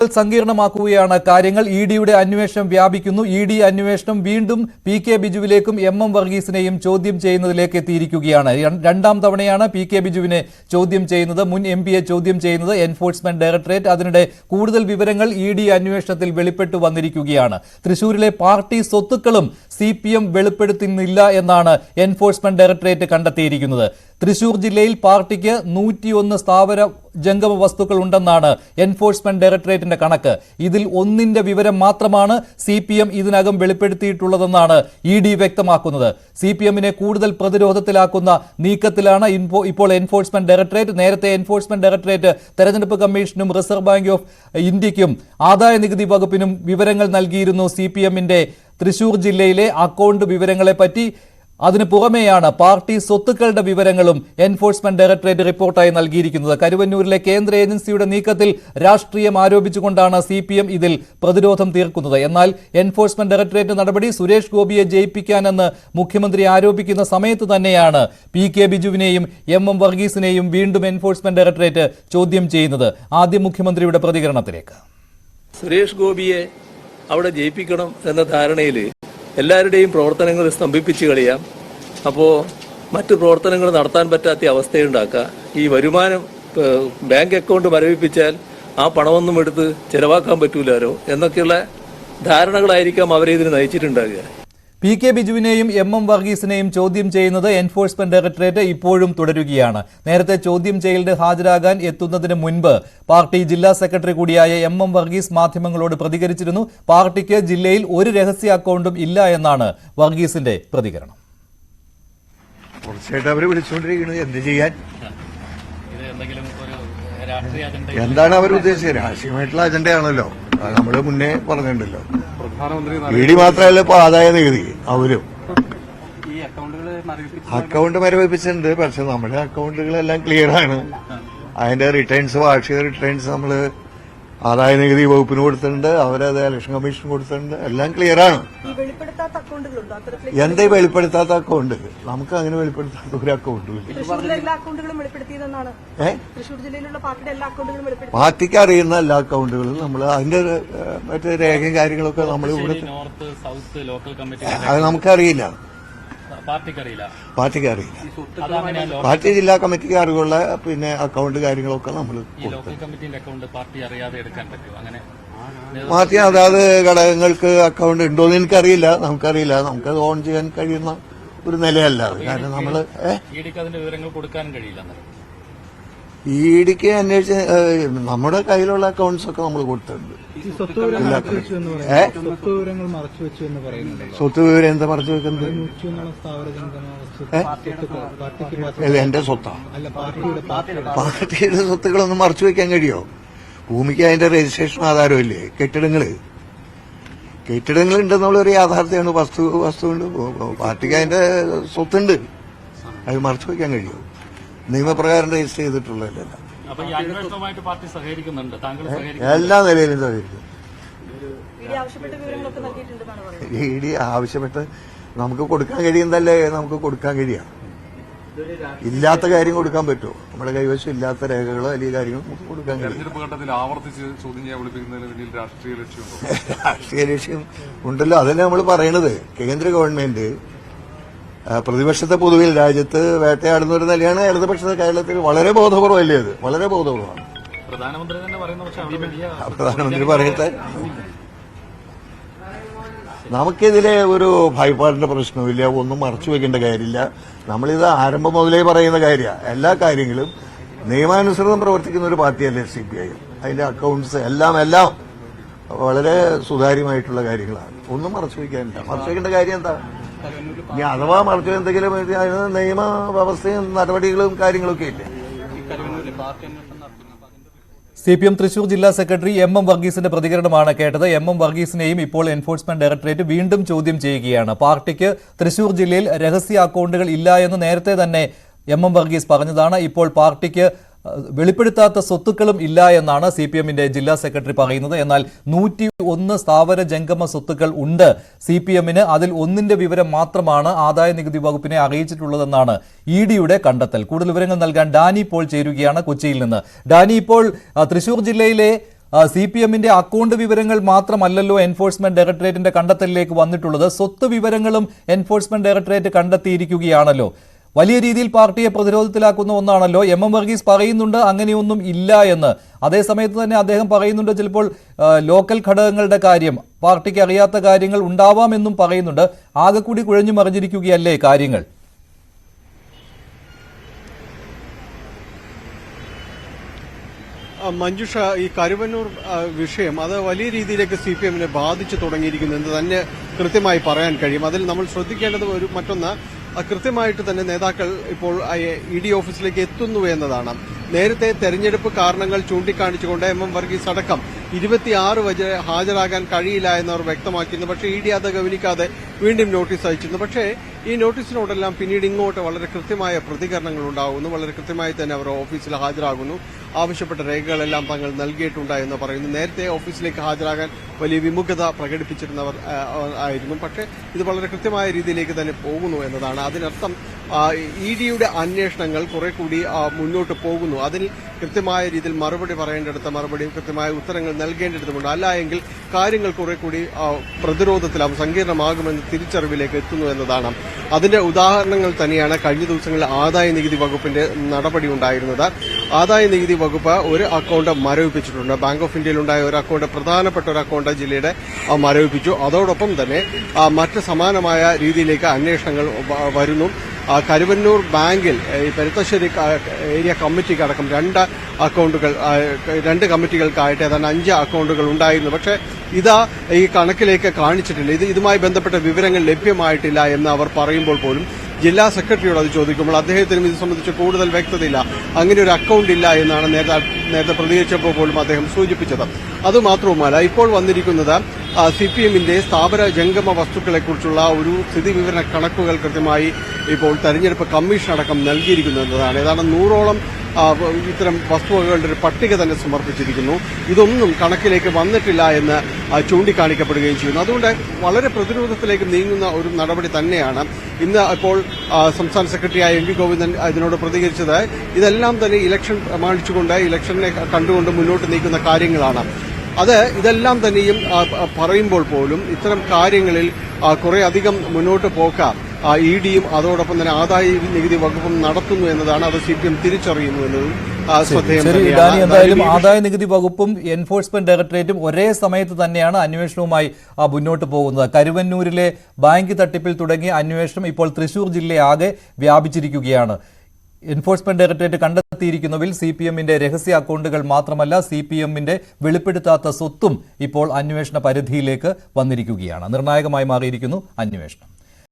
സങ്കീർണമാക്കുകയാണ് കാര്യങ്ങൾ. ഇ ഡിയുടെ അന്വേഷണം വ്യാപിക്കുന്നു. ഇ ഡി അന്വേഷണം വീണ്ടും പി കെ ബിജുവിലേക്കും എം എം വർഗീസിനെയും ചോദ്യം ചെയ്യുന്നതിലേക്ക് എത്തിയിരിക്കുകയാണ്. രണ്ടാം തവണയാണ് പി കെ ബിജുവിനെ ചോദ്യം ചെയ്യുന്നത്, മുൻ എം പിയെ ചോദ്യം ചെയ്യുന്നത് എൻഫോഴ്സ്മെന്റ് ഡയറക്ടറേറ്റ്. അതിനിടെ കൂടുതൽ വിവരങ്ങൾ ഇ ഡി അന്വേഷണത്തിൽ വെളിപ്പെട്ടു വന്നിരിക്കുകയാണ്. തൃശൂരിലെ പാർട്ടി സ്വത്തുക്കളും CPM വെളിപ്പെടുത്തുന്നില്ല എന്നാണ് എൻഫോഴ്സ്മെന്റ് ഡയറക്ടറേറ്റ് കണ്ടെത്തിയിരിക്കുന്നത്. തൃശൂർ ജില്ലയിൽ പാർട്ടിക്ക് 101 സ്ഥാവര ജംഗമ വസ്തുക്കൾ ഉണ്ടെന്നാണ് എൻഫോഴ്സ്മെന്റ് ഡയറക്ടറേറ്റിന്റെ കണക്ക്. ഇതിൽ ഒന്നിന്റെ വിവരം മാത്രമാണ് CPM ഇതിനകം വെളിപ്പെടുത്തിയിട്ടുള്ളതെന്നാണ് ഇ ഡി വ്യക്തമാക്കുന്നത്. CPMനെ കൂടുതൽ പ്രതിരോധത്തിലാക്കുന്ന നീക്കത്തിലാണ് ഇപ്പോൾ എൻഫോഴ്സ്മെന്റ് ഡയറക്ടറേറ്റ്. നേരത്തെ എൻഫോഴ്സ്മെന്റ് ഡയറക്ടറേറ്റ് തെരഞ്ഞെടുപ്പ് കമ്മീഷനും റിസർവ് ബാങ്ക് ഓഫ് ഇന്ത്യക്കും ആദായ നികുതി വകുപ്പിനും വിവരങ്ങൾ നൽകിയിരുന്നു CPMന്റെ തൃശൂർ ജില്ലയിലെ അക്കൗണ്ട് വിവരങ്ങളെപ്പറ്റി. അതിനു പുറമെയാണ് പാർട്ടി സ്വത്തുക്കളുടെ വിവരങ്ങളും എൻഫോഴ്സ്മെന്റ് ഡയറക്ടറേറ്റ് റിപ്പോർട്ടായി നൽകിയിരിക്കുന്നത്. കരുവന്നൂരിലെ കേന്ദ്ര ഏജൻസിയുടെ നീക്കത്തിൽ രാഷ്ട്രീയം ആരോപിച്ചുകൊണ്ടാണ് CPM ഇതിൽ പ്രതിരോധം തീർക്കുന്നത്. എന്നാൽ എൻഫോഴ്സ്മെന്റ് ഡയറക്ടറേറ്റ് നടപടി സുരേഷ് ഗോപിയെ ജയിപ്പിക്കാനെന്ന് മുഖ്യമന്ത്രി ആരോപിക്കുന്ന സമയത്ത് തന്നെയാണ് പി കെ ബിജുവിനെയും എം എം വർഗീസിനെയും വീണ്ടും എൻഫോഴ്സ്മെന്റ് ഡയറക്ടറേറ്റ് ചോദ്യം ചെയ്യുന്നത്. ആദ്യം മുഖ്യമന്ത്രിയുടെ പ്രതികരണത്തിലേക്ക്. സുരേഷ് ഗോപിയെ അവിടെ ജയിപ്പിക്കണം എന്ന ധാരണയിൽ എല്ലാവരുടെയും പ്രവർത്തനങ്ങൾ സ്തംഭിപ്പിച്ച് കളയാം. അപ്പോൾ മറ്റു പ്രവർത്തനങ്ങൾ നടത്താൻ പറ്റാത്ത അവസ്ഥയുണ്ടാക്കുക. ഈ വരുമാനം ബാങ്ക് അക്കൗണ്ട് മരവിപ്പിച്ചാൽ ആ പണമൊന്നും എടുത്ത് ചെലവാക്കാൻ പറ്റൂലാലോ എന്നൊക്കെയുള്ള ധാരണകളായിരിക്കാം അവരെ ഇതിന് നയിച്ചിട്ടുണ്ടാകുക. പി കെ ബിജുവിനെയും എം എം വർഗീസിനെയും ചോദ്യം ചെയ്യുന്നത് എൻഫോഴ്സ്മെന്റ് ഡയറക്ടറേറ്റ് ഇപ്പോഴും തുടരുകയാണ്. നേരത്തെ ചോദ്യം ചെയ്യലിന് ഹാജരാകാൻ എത്തുന്നതിന് മുൻപ് പാർട്ടി ജില്ലാ സെക്രട്ടറി കൂടിയായ എം എം വർഗീസ് മാധ്യമങ്ങളോട് പ്രതികരിച്ചിരുന്നു. പാർട്ടിക്ക് ജില്ലയിൽ ഒരു രഹസ്യ അക്കൗണ്ടും ഇല്ല എന്നാണ് വർഗീസിന്റെ പ്രതികരണം. എന്ത് ചെയ്യാൻ, എന്താണ് അവർ ഉദ്ദേശിച്ചത്? രാഷ്ട്രീയമായിട്ടുള്ള അജണ്ടയാണല്ലോ. നമ്മള് മുന്നേ പറഞ്ഞിട്ടുണ്ടല്ലോ. ഇ ഡി മാത്രമല്ല ഇപ്പൊ ആദായ നികുതി അവരും അക്കൗണ്ട് മരവിപ്പിച്ചിട്ടുണ്ട്. പക്ഷെ നമ്മുടെ അക്കൗണ്ടുകളെല്ലാം ക്ലിയർ ആണ്. അതിന്റെ റിട്ടേൺസ്, വാർഷിക റിട്ടേൺസ് നമ്മള് ആദായ നികുതി വകുപ്പിന് കൊടുത്തിട്ടുണ്ട്, അവരത് ഇലക്ഷൻ കമ്മീഷൻ കൊടുത്തിട്ടുണ്ട്. എല്ലാം ക്ലിയർ ആണ്. എന്താ വെളിപ്പെടുത്താത്ത അക്കൗണ്ട്? നമുക്ക് അങ്ങനെ വെളിപ്പെടുത്താത്ത ഒരു അക്കൗണ്ടും പാർട്ടിക്ക് അറിയുന്ന എല്ലാ അക്കൗണ്ടുകളും നമ്മൾ അതിന്റെ മറ്റേ രേഖയും കാര്യങ്ങളൊക്കെ നമ്മൾ ഇവിടെ അത് നമുക്കറിയില്ല. പാർട്ടിക്ക് അറിയില്ല. പാർട്ടി ജില്ലാ കമ്മിറ്റിക്ക് അറിവുള്ള പിന്നെ അക്കൗണ്ട് കാര്യങ്ങളൊക്കെ നമ്മൾ പാർട്ടി അതാത് ഘടകങ്ങൾക്ക് അക്കൗണ്ട് ഉണ്ടോന്ന് എനിക്കറിയില്ല. നമുക്കറിയില്ല. നമുക്കത് ഓൺ ചെയ്യാൻ കഴിയുന്ന ഒരു നിലയല്ല. കാരണം നമ്മള് ഇ ഡിക്ക് അന്വേഷിച്ച് നമ്മുടെ കയ്യിലുള്ള അക്കൗണ്ട്സ് ഒക്കെ നമ്മൾ കൊടുത്തിട്ടുണ്ട്. സ്വത്ത് വിവരം എന്താ മറച്ചു വെക്കുന്നത്? എന്റെ സ്വത്താ? പാർട്ടിയുടെ സ്വത്തുക്കളൊന്നും മറച്ചു വെക്കാൻ കഴിയോ? ഭൂമിക്ക് അതിന്റെ രജിസ്ട്രേഷൻ ആധാരമില്ലേ? കെട്ടിടങ്ങൾ ഉണ്ടെന്നുള്ളൊരു യാഥാർത്ഥ്യമാണ്. വസ്തുണ്ട്. പാർട്ടിക്ക് അതിന്റെ സ്വത്തുണ്ട്. അത് മറച്ചു വെക്കാൻ കഴിയോ? നിയമപ്രകാരം രജിസ്റ്റർ ചെയ്തിട്ടുള്ളതല്ല. എല്ലാ നിലയിലും സഹകരിക്കും. ഇ ഡി ആവശ്യപ്പെട്ട് നമുക്ക് കൊടുക്കാൻ കഴിയുന്നതല്ലേ നമുക്ക് കൊടുക്കാൻ കഴിയാം. ഇല്ലാത്ത കാര്യം കൊടുക്കാൻ പറ്റുമോ? നമ്മുടെ കൈവശം ഇല്ലാത്ത രേഖകളോ അല്ലെങ്കിൽ കാര്യങ്ങളോ നമുക്ക് കൊടുക്കാൻ കഴിയും. രാഷ്ട്രീയ ലക്ഷ്യം ഉണ്ടല്ലോ. അതല്ലേ നമ്മൾ പറയണത്. കേന്ദ്ര ഗവൺമെന്റ് പ്രതിപക്ഷത്തെ പൊതുവിൽ രാജ്യത്ത് വേട്ടയാടുന്ന ഒരു നിലയാണ് ഇടതുപക്ഷത്തെ കേരളത്തിൽ. വളരെ ബോധപൂർവമല്ലേ അത്? വളരെ ബോധപൂർവമാണ്. പ്രധാനമന്ത്രി പറയട്ടെ. നമുക്കിതിലെ ഒരു ഭയപ്പാടിന്റെ പ്രശ്നമില്ല. ഒന്നും മറച്ചു വെക്കേണ്ട കാര്യമില്ല. നമ്മളിത് ആരംഭം മുതലേ പറയുന്ന കാര്യമാണ്. എല്ലാ കാര്യങ്ങളും നിയമാനുസൃതം പ്രവർത്തിക്കുന്ന ഒരു പാർട്ടിയല്ലേ CPI. അതിന്റെ അക്കൗണ്ട്സ് എല്ലാം വളരെ സുതാര്യമായിട്ടുള്ള കാര്യങ്ങളാണ്. ഒന്നും മറച്ചു വെക്കാനില്ല. മറച്ചു വെക്കേണ്ട കാര്യം എന്താ? ഇനി അഥവാ മറച്ചു എന്തെങ്കിലും നിയമ വ്യവസ്ഥയും നടപടികളും കാര്യങ്ങളൊക്കെ ഇല്ലേ? CPM തൃശൂർ ജില്ലാ സെക്രട്ടറി എം എം വർഗീസിന്റെ പ്രതികരണമാണ് കേട്ടത്. എം എം വർഗീസിനെയും ഇപ്പോൾ എൻഫോഴ്സ്മെന്റ് ഡയറക്ടറേറ്റ് വീണ്ടും ചോദ്യം ചെയ്യുകയാണ്. പാർട്ടിക്ക് തൃശൂർ ജില്ലയിൽ രഹസ്യ അക്കൗണ്ടുകൾ ഇല്ല എന്ന് നേരത്തെ തന്നെ എം എം വർഗീസ് പറഞ്ഞതാണ്. ഇപ്പോൾ പാർട്ടിക്ക് വെളിപ്പെടുത്താത്ത സ്വത്തുക്കളും ഇല്ല എന്നാണ് CPMന്റെ ജില്ലാ സെക്രട്ടറി പറയുന്നത്. എന്നാൽ 101 സ്ഥാവര ജംഗമ സ്വത്തുക്കൾ ഉണ്ട് CPMന്. അതിൽ ഒന്നിന്റെ വിവരം മാത്രമാണ് ആദായ നികുതി വകുപ്പിനെ അറിയിച്ചിട്ടുള്ളതെന്നാണ് ഇ ഡിയുടെ കണ്ടെത്തൽ. കൂടുതൽ വിവരങ്ങൾ നൽകാൻ ഡാനി പോൾ ചേരുകയാണ് കൊച്ചിയിൽ നിന്ന്. ഡാനി, ഇപ്പോൾ തൃശൂർ ജില്ലയിലെ CPM-ന്റെ അക്കൗണ്ട് വിവരങ്ങൾ മാത്രമല്ലല്ലോ എൻഫോഴ്സ്മെന്റ് ഡയറക്ടറേറ്റിന്റെ കണ്ടെത്തലിലേക്ക് വന്നിട്ടുള്ളത്, സ്വത്ത് വിവരങ്ങളും എൻഫോഴ്സ്മെന്റ് ഡയറക്ടറേറ്റ് കണ്ടെത്തിയിരിക്കുകയാണല്ലോ. വലിയ രീതിയിൽ പാർട്ടിയെ പ്രതിരോധത്തിലാക്കുന്ന ഒന്നാണല്ലോ. MM വർഗീസ് പറയുന്നുണ്ട് അങ്ങനെയൊന്നും ഇല്ല എന്ന്. അതേസമയത്ത് തന്നെ അദ്ദേഹം പറയുന്നുണ്ട് ചിലപ്പോൾ ലോക്കൽ ഘടകങ്ങളുടെ കാര്യം, പാർട്ടിക്ക് അറിയാത്ത കാര്യങ്ങൾ ഉണ്ടാവാമെന്നും പറയുന്നുണ്ട്. ആകെ കൂടി കുഴഞ്ഞു മറിഞ്ഞിരിക്കുകയല്ലേ കാര്യങ്ങൾ? മഞ്ജുഷ, ഈ കരുവന്നൂർ വിഷയം അത് വലിയ രീതിയിലേക്ക് CPM-നെ ബാധിച്ചു തുടങ്ങിയിരിക്കുന്നു എന്ന് തന്നെ കൃത്യമായി പറയാൻ കഴിയും. അതിൽ നമ്മൾ ശ്രദ്ധിക്കേണ്ടത് മറ്റൊന്ന്, കൃത്യമായിട്ട് തന്നെ നേതാക്കൾ ഇപ്പോൾ ED ഓഫീസിലേക്ക് എത്തുന്നു എന്നതാണ്. നേരത്തെ തെരഞ്ഞെടുപ്പ് കാരണങ്ങൾ ചൂണ്ടിക്കാണിച്ചുകൊണ്ട് MM വർഗീസ് അടക്കം 26 വരെ ഹാജരാകാൻ കഴിയില്ല എന്നവർ വ്യക്തമാക്കിയിരുന്നു. പക്ഷേ ED അത് ഗവനിക്കാതെ വീണ്ടും നോട്ടീസ് അയച്ചിരുന്നു. പക്ഷേ ഈ നോട്ടീസിനോടെല്ലാം പിന്നീട് ഇങ്ങോട്ട് വളരെ കൃത്യമായ പ്രതികരണങ്ങൾ ഉണ്ടാകുന്നു. വളരെ കൃത്യമായി തന്നെ അവർ ഓഫീസിൽ ഹാജരാകുന്നു. ആവശ്യപ്പെട്ട രേഖകളെല്ലാം തങ്ങൾ നൽകിയിട്ടുണ്ട് എന്ന് പറയുന്നു. നേരത്തെ ഓഫീസിലേക്ക് ഹാജരാകാൻ വലിയ വിമുഖത പ്രകടിപ്പിച്ചിരുന്നവർ ആയിരുന്നു. പക്ഷേ ഇത് വളരെ കൃത്യമായ രീതിയിലേക്ക് തന്നെ പോകുന്നു എന്നതാണ്. അതിനർത്ഥം ED-യുടെ അന്വേഷണങ്ങൾ കുറെ കൂടി മുന്നോട്ട് പോകുന്നു. അതിൽ കൃത്യമായ രീതിയിൽ മറുപടി പറയേണ്ടടുത്ത മറുപടിയും കൃത്യമായ ഉത്തരങ്ങൾ നൽകേണ്ടതുണ്ട്. അല്ല എങ്കിൽ കാര്യങ്ങൾ കുറെ കൂടി പ്രതിരോധത്തിലാവും, സങ്കീർണമാകുമെന്ന് തിരിച്ചറിവിലേക്ക് എത്തുന്നു എന്നതാണ്. അതിന്റെ ഉദാഹരണങ്ങൾ തന്നെയാണ് കഴിഞ്ഞ ദിവസങ്ങളിൽ ആദായ നികുതി വകുപ്പിന്റെ നടപടി ഉണ്ടായിരുന്നത്. ആദായ നികുതി വകുപ്പ് ഒരു അക്കൗണ്ട് മരവിപ്പിച്ചിട്ടുണ്ട്. ബാങ്ക് ഓഫ് ഇന്ത്യയിലുണ്ടായ ഒരു അക്കൗണ്ട്, പ്രധാനപ്പെട്ട ഒരു അക്കൗണ്ട് ജില്ലയുടെ മരവിപ്പിച്ചു. അതോടൊപ്പം തന്നെ മറ്റ് സമാനമായ രീതിയിലേക്ക് അന്വേഷണങ്ങൾ വരുന്നു. കരുവന്നൂർ ബാങ്കിൽ ഈ പെരുത്തശ്ശേരി ഏരിയ കമ്മിറ്റിക്കടക്കം രണ്ട് കമ്മിറ്റികൾക്കായിട്ട് ഏതാണ്ട് 5 അക്കൗണ്ടുകൾ ഉണ്ടായിരുന്നു. പക്ഷേ ഇത് ഈ കണക്കിലേക്ക് കാണിച്ചിട്ടില്ല. ഇതുമായി ബന്ധപ്പെട്ട വിവരങ്ങൾ ലഭ്യമായിട്ടില്ല എന്ന് അവർ പറയുമ്പോൾ പോലും ജില്ലാ സെക്രട്ടറിയോട് അത് ചോദിക്കുമ്പോൾ അദ്ദേഹത്തിനും ഇത് സംബന്ധിച്ച് കൂടുതൽ വ്യക്തതയില്ല. അങ്ങനെ ഒരു അക്കൗണ്ട് ഇല്ല എന്നാണ് നേരത്തെ പ്രതികരിച്ചപ്പോൾ പോലും അദ്ദേഹം സൂചിപ്പിച്ചത്. അതുമാത്രവുമല്ല, ഇപ്പോൾ വന്നിരിക്കുന്നത് CPM-ന്റെ സ്ഥാപന ജംഗമ വസ്തുക്കളെക്കുറിച്ചുള്ള ഒരു സ്ഥിതിവിവര കണക്കുകൾ കൃത്യമായി ഇപ്പോൾ തെരഞ്ഞെടുപ്പ് കമ്മീഷൻ അടക്കം നൽകിയിരിക്കുന്നു എന്നതാണ്. ഏതാണ്ട് 100ഓളം ഇത്തരം വസ്തുവകകളുടെ ഒരു പട്ടിക തന്നെ സമർപ്പിച്ചിരിക്കുന്നു. ഇതൊന്നും കണക്കിലേക്ക് വന്നിട്ടില്ല എന്ന് ചൂണ്ടിക്കാണിക്കപ്പെടുകയും ചെയ്യുന്നു. അതുകൊണ്ട് വളരെ പ്രതിരോധത്തിലേക്ക് നീങ്ങുന്ന ഒരു നടപടി തന്നെയാണ്. ഇന്ന് ഇപ്പോൾ സംസ്ഥാന സെക്രട്ടറിയായ MP ഗോവിന്ദൻ ഇതിനോട് പ്രതികരിച്ചത് ഇതെല്ലാം തന്നെ ഇലക്ഷൻ പ്രമാണിച്ചുകൊണ്ട്, ഇലക്ഷനെ കണ്ടുകൊണ്ട് മുന്നോട്ട് നീക്കുന്ന കാര്യങ്ങളാണ്. ഇതെല്ലാം തന്നെയും പറയുമ്പോൾ പോലും ഇത്തരം കാര്യങ്ങളിൽ കുറെ അധികം മുന്നോട്ട് പോക്കാം ED-യും അതോടൊപ്പം തന്നെ ആദായ നികുതി വകുപ്പും നടത്തുന്നു എന്നതാണ്. അത് CPM തിരിച്ചറിയുന്നു എന്നതും എന്തായാലും ആദായ നികുതി വകുപ്പും എൻഫോഴ്സ്മെന്റ് ഡയറക്ടറേറ്റും ഒരേ സമയത്ത് തന്നെയാണ് അന്വേഷണവുമായി മുന്നോട്ട് പോകുന്നത്. കരുവന്നൂരിലെ ബാങ്ക് തട്ടിപ്പിൽ തുടങ്ങിയ അന്വേഷണം ഇപ്പോൾ തൃശൂർ ജില്ലയാകെ വ്യാപിച്ചിരിക്കുകയാണ്. എൻഫോഴ്സ്മെന്റ് ഡയറക്ടറേറ്റ് കണ്ടെത്തിയിരിക്കുന്നതിൽ CPM-ന്റെ രഹസ്യ അക്കൗണ്ടുകൾ മാത്രമല്ല, CPM-ന്റെ വെളിപ്പെടുത്താത്ത സ്വത്തും ഇപ്പോൾ അന്വേഷണ പരിധിയിലേക്ക് വന്നിരിക്കുകയാണ്. നിർണായകമായി മാറിയിരിക്കുന്നു അന്വേഷണം.